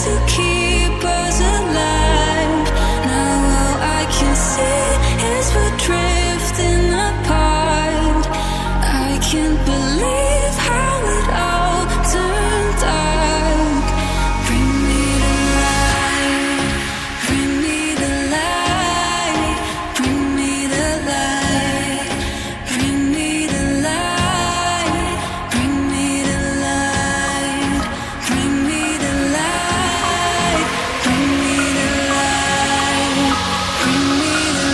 to keep us alive. Now all I can see is we're drifting apart. I can't believe how it all turned dark. Bring me the light, bring me the light, bring me the light, bring me the light, bring me the light, bring me the light, bring me the light, bring me the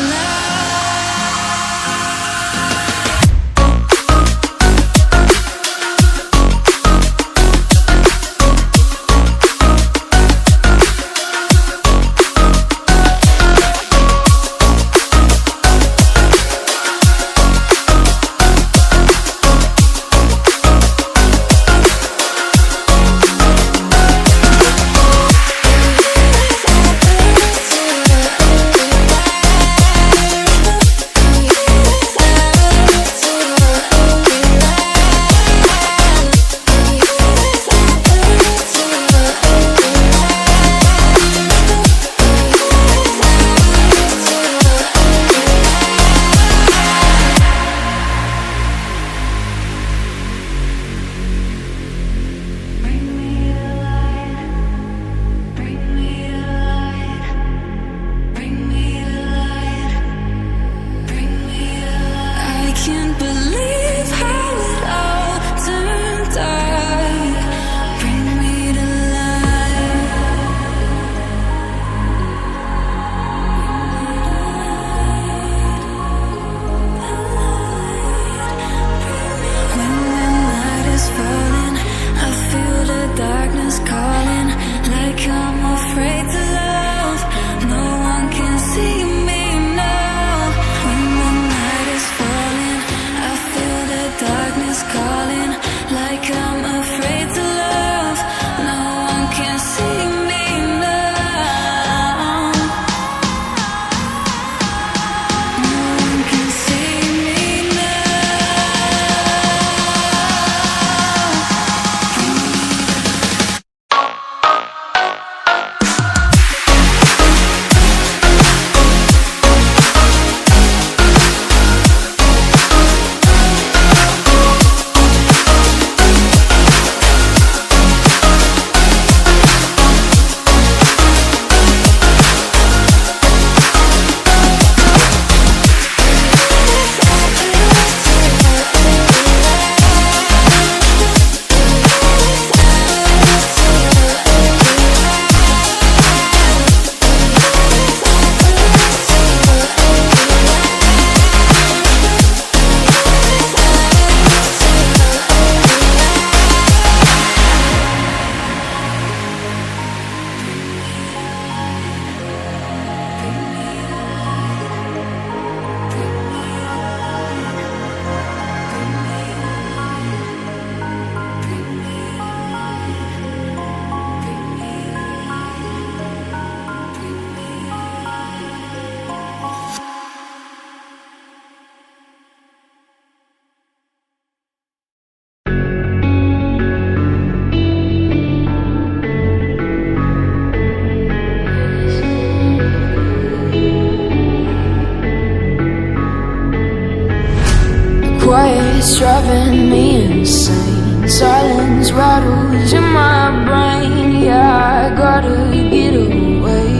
Quiet's driving me insane. Silence rattles in my brain. Yeah, I gotta get away.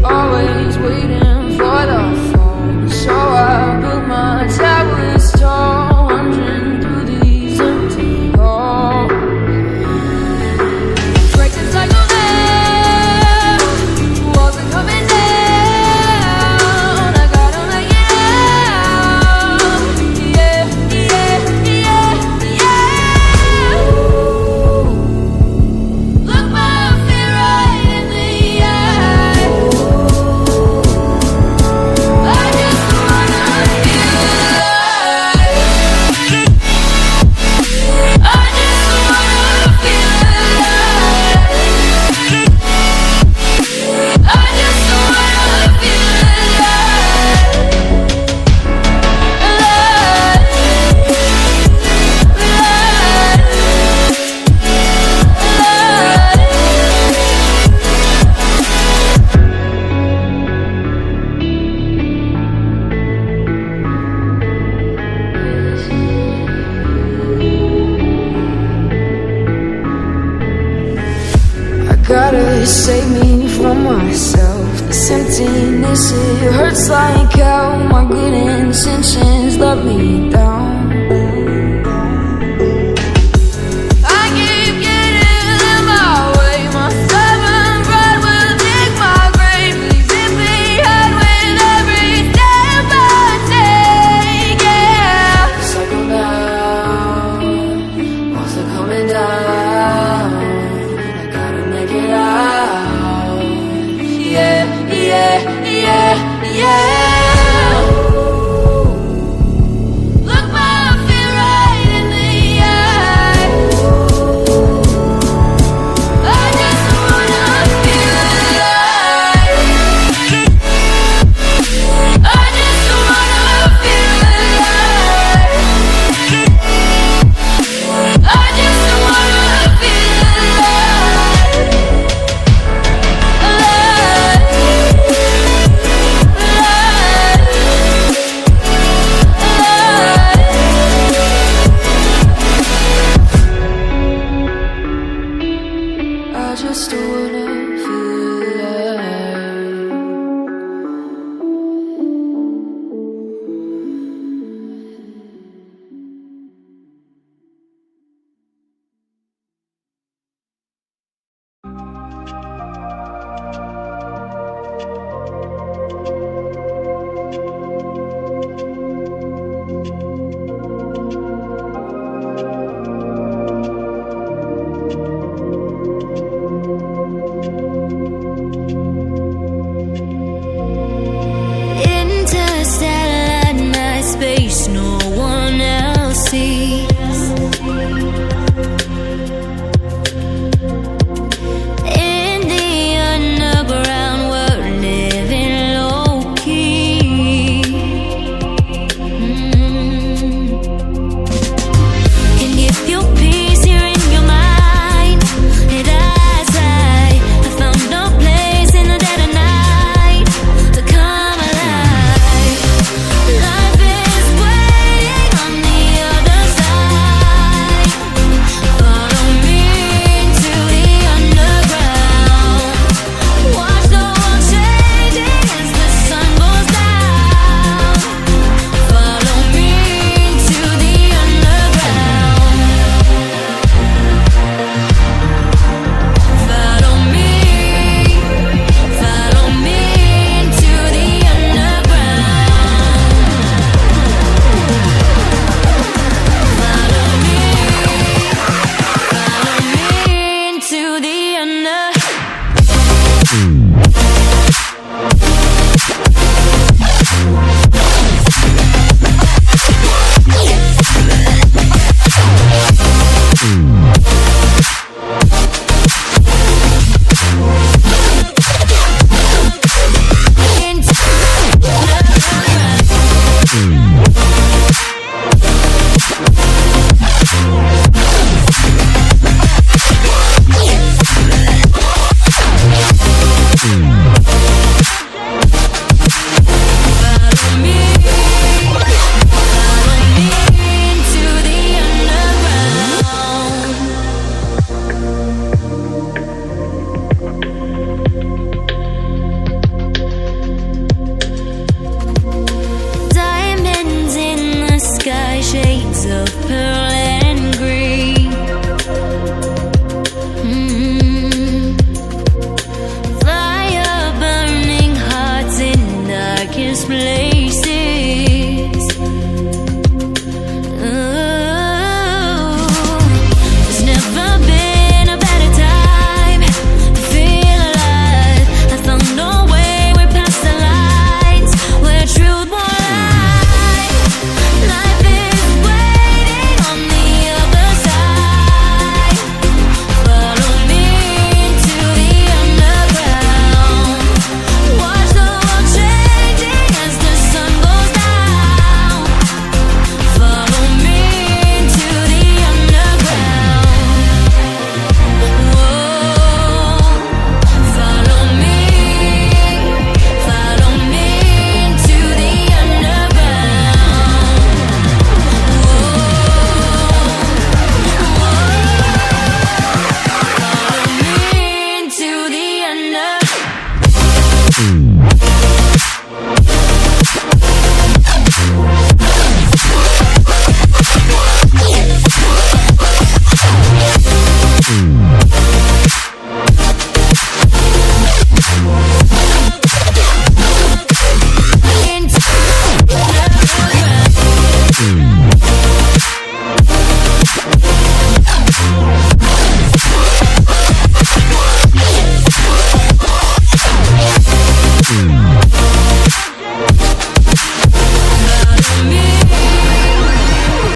Always waiting for the phone, so I built my towers tall, wandering through these empty halls. Break the cycle now, walls are coming down. I gotta make it out. Yeah, yeah, yeah, yeah. to save me from myself. This emptiness, it hurts like hell. My good intentions let me down.